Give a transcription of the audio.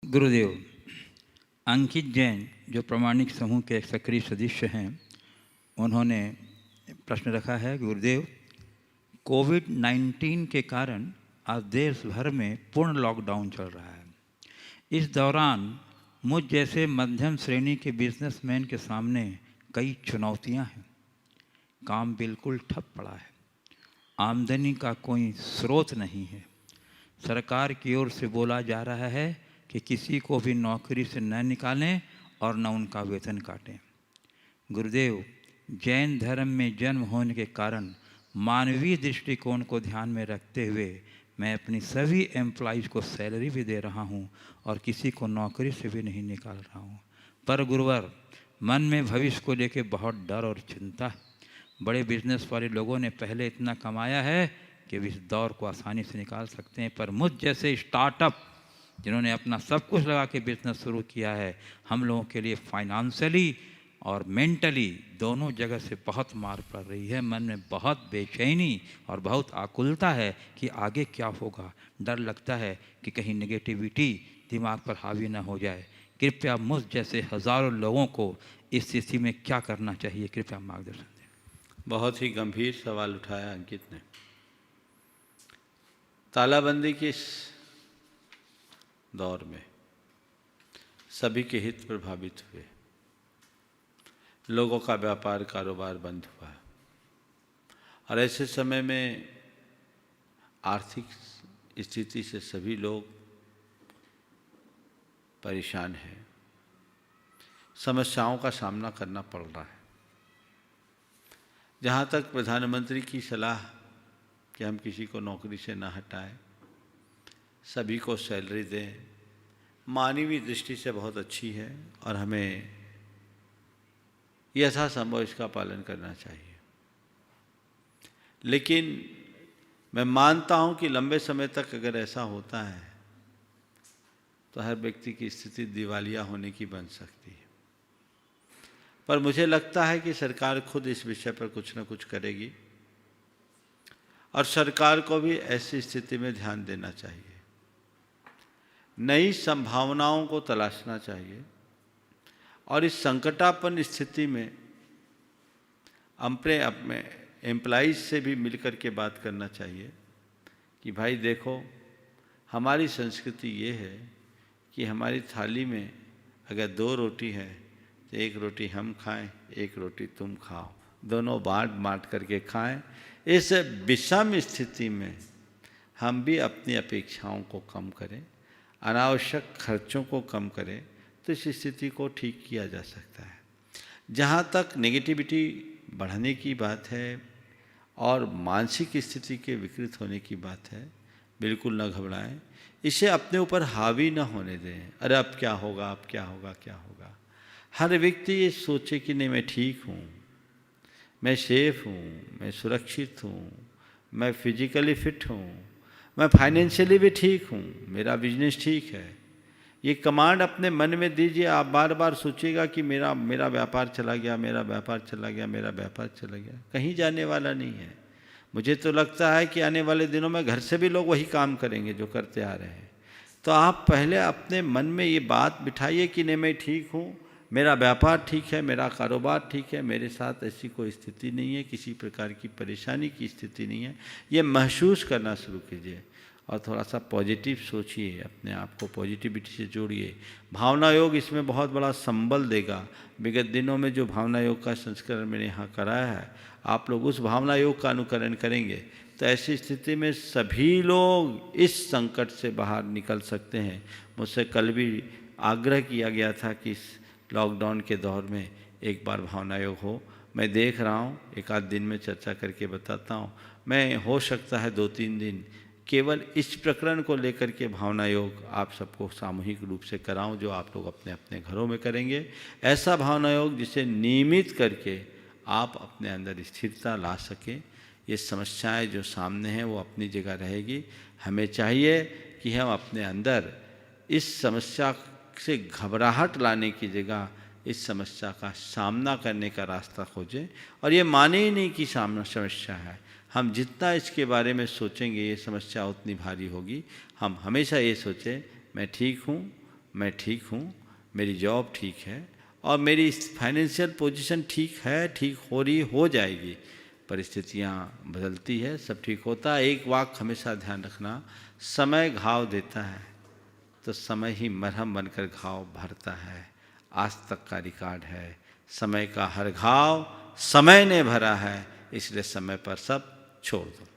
गुरुदेव, अंकित जैन जो प्रामाणिक समूह के एक सक्रिय सदस्य हैं, उन्होंने प्रश्न रखा है। गुरुदेव, कोविड-19 के कारण आज देश भर में पूर्ण लॉकडाउन चल रहा है। इस दौरान मुझ जैसे मध्यम श्रेणी के बिजनेसमैन के सामने कई चुनौतियां हैं। काम बिल्कुल ठप पड़ा है, आमदनी का कोई स्रोत नहीं है। सरकार की ओर से बोला जा रहा है कि किसी को भी नौकरी से न निकालें और न उनका वेतन काटें। गुरुदेव, जैन धर्म में जन्म होने के कारण मानवीय दृष्टिकोण को ध्यान में रखते हुए मैं अपनी सभी एम्प्लॉइज़ को सैलरी भी दे रहा हूं और किसी को नौकरी से भी नहीं निकाल रहा हूं। पर गुरुवर, मन में भविष्य को लेकर बहुत डर और चिंता है। बड़े बिजनेस वाले लोगों ने पहले इतना कमाया है कि इस दौर को आसानी से निकाल सकते हैं, पर मुझ जैसे स्टार्टअप जिन्होंने अपना सब कुछ लगा के बिजनेस शुरू किया है, हम लोगों के लिए फाइनेंशियली और मेंटली दोनों जगह से बहुत मार पड़ रही है। मन में बहुत बेचैनी और बहुत आकुलता है कि आगे क्या होगा। डर लगता है कि कहीं नेगेटिविटी दिमाग पर हावी ना हो जाए। कृपया मुझ जैसे हज़ारों लोगों को इस स्थिति में क्या करना चाहिए, कृपया मार्गदर्शन दें। बहुत ही गंभीर सवाल उठाया अंकित ने। तालाबंदी के इस दौर में सभी के हित प्रभावित हुए, लोगों का व्यापार कारोबार बंद हुआ और ऐसे समय में आर्थिक स्थिति से सभी लोग परेशान हैं, समस्याओं का सामना करना पड़ रहा है। जहाँ तक प्रधानमंत्री की सलाह कि हम किसी को नौकरी से ना हटाएं, सभी को सैलरी दें, मानवीय दृष्टि से बहुत अच्छी है और हमें यथासंभव इसका पालन करना चाहिए। लेकिन मैं मानता हूं कि लंबे समय तक अगर ऐसा होता है तो हर व्यक्ति की स्थिति दिवालिया होने की बन सकती है। पर मुझे लगता है कि सरकार खुद इस विषय पर कुछ न कुछ करेगी और सरकार को भी ऐसी स्थिति में ध्यान देना चाहिए, नई संभावनाओं को तलाशना चाहिए और इस संकटापन्न स्थिति में अपने एम्प्लॉइज से भी मिलकर के बात करना चाहिए कि भाई देखो, हमारी संस्कृति ये है कि हमारी थाली में अगर 2 रोटी है तो 1 रोटी हम खाएं, 1 रोटी तुम खाओ, दोनों बांट करके खाएं। इस विषम स्थिति में हम भी अपनी अपेक्षाओं को कम करें, अनावश्यक खर्चों को कम करें, तो इस स्थिति को ठीक किया जा सकता है। जहाँ तक नेगेटिविटी बढ़ने की बात है और मानसिक स्थिति के विकृत होने की बात है, बिल्कुल न घबराएं, इसे अपने ऊपर हावी न होने दें। अरे अब क्या होगा, अब क्या होगा, क्या होगा। हर व्यक्ति ये सोचे कि नहीं, मैं ठीक हूँ, मैं सेफ हूँ, मैं सुरक्षित हूँ, मैं फिजिकली फिट हूँ, मैं फाइनेंशियली भी ठीक हूँ, मेरा बिजनेस ठीक है। ये कमांड अपने मन में दीजिए। आप बार बार सोचिएगा कि मेरा व्यापार चला गया, मेरा व्यापार चला गया, मेरा व्यापार चला गया। कहीं जाने वाला नहीं है। मुझे तो लगता है कि आने वाले दिनों में घर से भी लोग वही काम करेंगे जो करते आ रहे हैं। तो आप पहले अपने मन में ये बात बिठाइए कि नहीं, मैं ठीक हूँ, मेरा व्यापार ठीक है, मेरा कारोबार ठीक है, मेरे साथ ऐसी कोई स्थिति नहीं है, किसी प्रकार की परेशानी की स्थिति नहीं है। ये महसूस करना शुरू कीजिए और थोड़ा सा पॉजिटिव सोचिए, अपने आप को पॉजिटिविटी से जोड़िए। भावना योग इसमें बहुत बड़ा संबल देगा। विगत दिनों में जो भावना योग का संस्करण मैंने यहाँ कराया है, आप लोग उस भावना योग का अनुकरण करेंगे तो ऐसी स्थिति में सभी लोग इस संकट से बाहर निकल सकते हैं। मुझसे कल भी आग्रह किया गया था कि इस लॉकडाउन के दौर में एक बार भावना योग हो। मैं देख रहा हूँ, 1 आध दिन में चर्चा करके बताता हूँ। मैं हो सकता है 2-3 दिन केवल इस प्रकरण को लेकर के भावना योग आप सबको सामूहिक रूप से कराऊं, जो आप लोग अपने अपने घरों में करेंगे। ऐसा भावना योग जिसे नियमित करके आप अपने अंदर स्थिरता ला सकें। ये समस्याएं जो सामने हैं वो अपनी जगह रहेगी। हमें चाहिए कि हम अपने अंदर इस समस्या से घबराहट लाने की जगह इस समस्या का सामना करने का रास्ता खोजें और ये माने ही नहीं कि सामना समस्या है। हम जितना इसके बारे में सोचेंगे ये समस्या उतनी भारी होगी। हम हमेशा ये सोचें, मैं ठीक हूँ, मैं ठीक हूँ, मेरी जॉब ठीक है और मेरी फाइनेंशियल पोजीशन ठीक है, ठीक हो रही हो जाएगी। परिस्थितियाँ बदलती है, सब ठीक होता है। एक वाक्य हमेशा ध्यान रखना, समय घाव देता है तो समय ही मरहम बनकर घाव भरता है। आज तक का रिकॉर्ड है, समय का हर घाव समय ने भरा है, इसलिए समय पर सब छोड़ दो।